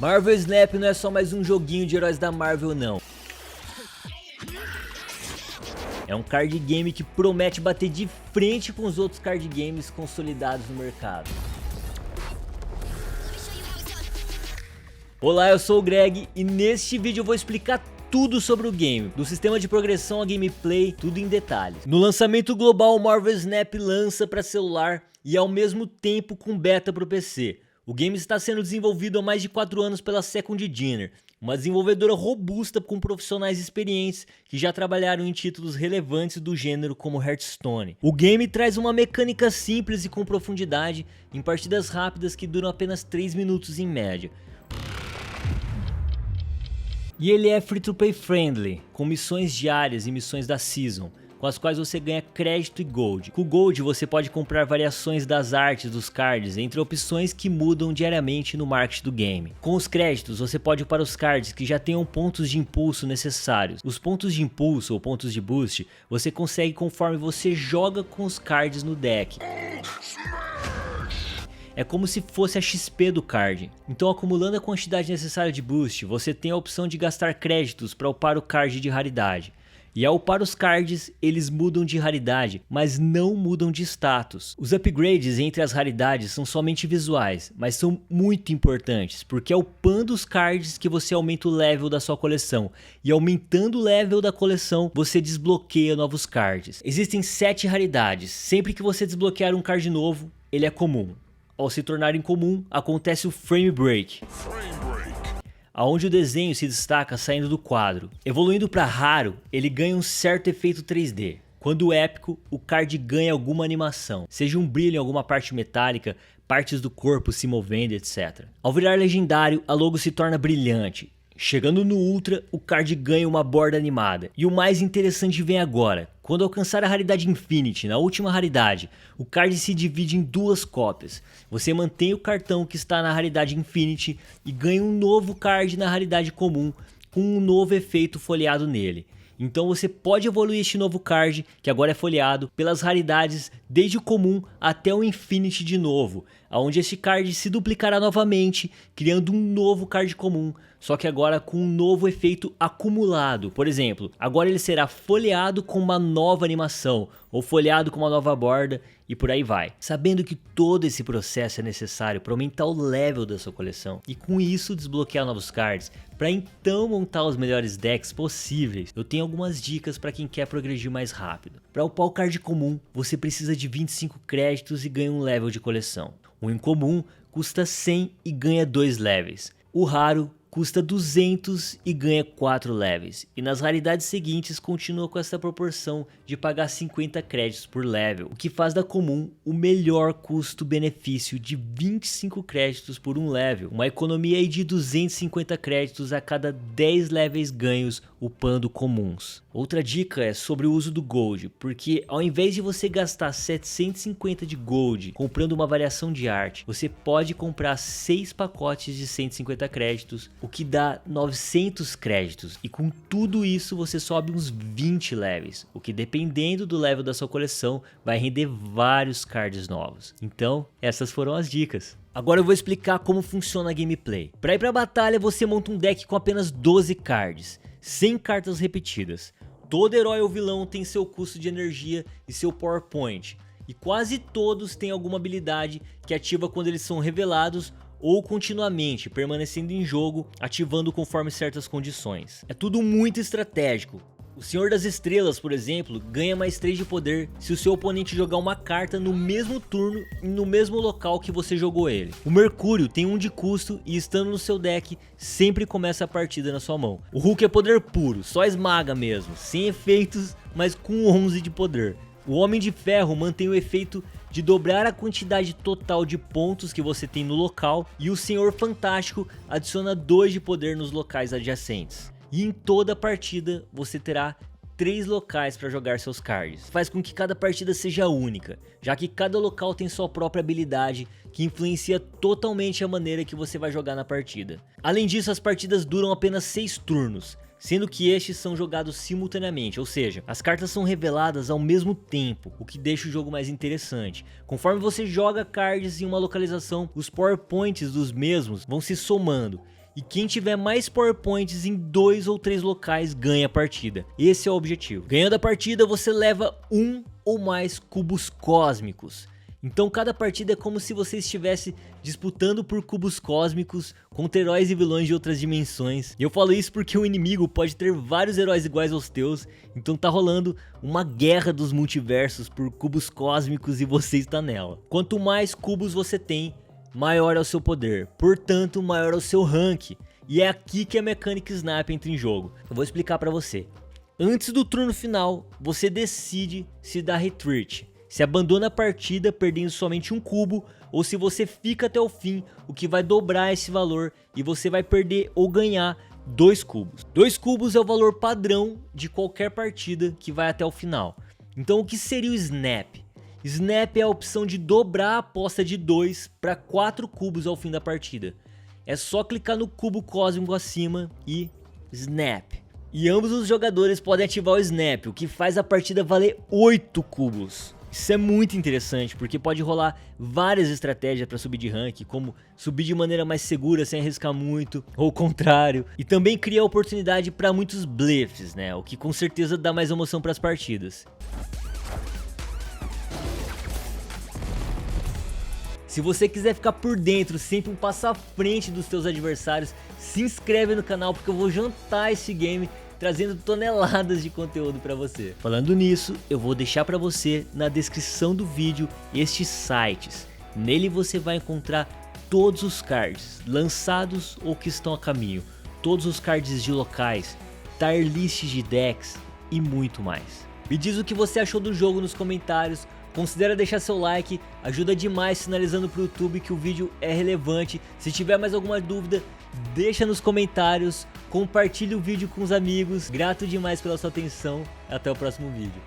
Marvel Snap não é só mais um joguinho de heróis da Marvel não. É um card game que promete bater de frente com os outros card games consolidados no mercado. Olá, eu sou o Greg e neste vídeo eu vou explicar tudo sobre o game, do sistema de progressão a gameplay, tudo em detalhes. No lançamento global, o Marvel Snap lança para celular e ao mesmo tempo com beta para o PC. O game está sendo desenvolvido há mais de 4 anos pela Second Dinner, uma desenvolvedora robusta com profissionais experientes que já trabalharam em títulos relevantes do gênero como Hearthstone. O game traz uma mecânica simples e com profundidade, em partidas rápidas que duram apenas 3 minutos em média. E ele é free to play friendly, com missões diárias e missões da Season, com as quais você ganha crédito e gold. Com o gold você pode comprar variações das artes dos cards entre opções que mudam diariamente no market do game. Com os créditos você pode upar os cards que já tenham pontos de impulso necessários. Os pontos de impulso ou pontos de boost você consegue conforme você joga com os cards no deck. É como se fosse a XP do card. Então, acumulando a quantidade necessária de boost, você tem a opção de gastar créditos para upar o card de raridade. E ao upar os cards, eles mudam de raridade, mas não mudam de status. Os upgrades entre as raridades são somente visuais, mas são muito importantes, porque é upando os cards que você aumenta o level da sua coleção, e aumentando o level da coleção, você desbloqueia novos cards. Existem 7 raridades, sempre que você desbloquear um card novo, ele é comum. Ao se tornar incomum, acontece o Frame Break, onde o desenho se destaca saindo do quadro. Evoluindo para raro, ele ganha um certo efeito 3D. Quando épico, o card ganha alguma animação, seja um brilho em alguma parte metálica, partes do corpo se movendo, etc. Ao virar legendário, a logo se torna brilhante. Chegando no Ultra, o card ganha uma borda animada. E o mais interessante vem agora. Quando alcançar a raridade Infinity, na última raridade, o card se divide em 2 cópias. Você mantém o cartão que está na raridade Infinity e ganha um novo card na raridade comum, com um novo efeito folheado nele. Então você pode evoluir este novo card, que agora é folheado, pelas raridades desde o comum até o Infinity de novo, onde este card se duplicará novamente, criando um novo card comum, só que agora com um novo efeito acumulado. Por exemplo, agora ele será folheado com uma nova animação, ou folheado com uma nova borda, e por aí vai. Sabendo que todo esse processo é necessário para aumentar o level da sua coleção, e com isso desbloquear novos cards, para então montar os melhores decks possíveis, eu tenho algumas dicas para quem quer progredir mais rápido. Para upar o card comum, você precisa de 25 créditos e ganha um level de coleção. O incomum custa 100 e ganha 2 levels. O raro custa 200 e ganha 4 levels. E nas raridades seguintes continua com essa proporção de pagar 50 créditos por level, o que faz da comum o melhor custo-benefício de 25 créditos por um level. Uma economia aí de 250 créditos a cada 10 levels ganhos upando comuns. Outra dica é sobre o uso do gold, porque ao invés de você gastar 750 de gold comprando uma variação de arte, você pode comprar 6 pacotes de 150 créditos, o que dá 900 créditos, e com tudo isso você sobe uns 20 levels, o que dependendo do level da sua coleção vai render vários cards novos. Então essas foram as dicas. Agora eu vou explicar como funciona a gameplay. Para ir para a batalha você monta um deck com apenas 12 cards, 100 cartas repetidas. Todo herói ou vilão tem seu custo de energia e seu power point, e quase todos têm alguma habilidade que ativa quando eles são revelados ou continuamente permanecendo em jogo, ativando conforme certas condições. É tudo muito estratégico. O Senhor das Estrelas, por exemplo, ganha mais 3 de poder se o seu oponente jogar uma carta no mesmo turno e no mesmo local que você jogou ele. O Mercúrio tem 1 de custo e estando no seu deck, sempre começa a partida na sua mão. O Hulk é poder puro, só esmaga mesmo, sem efeitos, mas com 11 de poder. O Homem de Ferro mantém o efeito de dobrar a quantidade total de pontos que você tem no local, e o Senhor Fantástico adiciona 2 de poder nos locais adjacentes. E em toda partida você terá 3 locais para jogar seus cards. Faz com que cada partida seja única, já que cada local tem sua própria habilidade que influencia totalmente a maneira que você vai jogar na partida. Além disso, as partidas duram apenas 6 turnos, sendo que estes são jogados simultaneamente, ou seja, as cartas são reveladas ao mesmo tempo, o que deixa o jogo mais interessante. Conforme você joga cards em uma localização, os power points dos mesmos vão se somando, e quem tiver mais Power Points em 2 ou 3 locais ganha a partida. Esse é o objetivo. Ganhando a partida, você leva 1 ou mais cubos cósmicos. Então cada partida é como se você estivesse disputando por cubos cósmicos contra heróis e vilões de outras dimensões. E eu falo isso porque o inimigo pode ter vários heróis iguais aos teus, então tá rolando uma guerra dos multiversos por cubos cósmicos e você está nela. Quanto mais cubos você tem, maior é o seu poder, portanto maior é o seu rank. E é aqui que a mecânica Snap entra em jogo. Eu vou explicar pra você. Antes do turno final, você decide se dá retreat. Se abandona a partida perdendo somente um cubo, ou se você fica até o fim, o que vai dobrar esse valor e você vai perder ou ganhar 2 cubos. 2 cubos é o valor padrão de qualquer partida que vai até o final. Então o que seria o Snap? Snap é a opção de dobrar a aposta de 2 para 4 cubos ao fim da partida. É só clicar no cubo cósmico acima e Snap. E ambos os jogadores podem ativar o Snap, o que faz a partida valer 8 cubos. Isso é muito interessante, porque pode rolar várias estratégias para subir de rank, como subir de maneira mais segura sem arriscar muito, ou o contrário. E também cria oportunidade para muitos blefs, né? O que com certeza dá mais emoção para as partidas. Se você quiser ficar por dentro, sempre um passo à frente dos seus adversários, se inscreve no canal porque eu vou jantar esse game trazendo toneladas de conteúdo para você. Falando nisso, eu vou deixar para você na descrição do vídeo estes sites. Nele você vai encontrar todos os cards lançados ou que estão a caminho, todos os cards de locais, tier lists de decks e muito mais. Me diz o que você achou do jogo nos comentários. Considera deixar seu like, ajuda demais sinalizando pro YouTube que o vídeo é relevante. Se tiver mais alguma dúvida, deixa nos comentários, compartilhe o vídeo com os amigos. Grato demais pela sua atenção, até o próximo vídeo.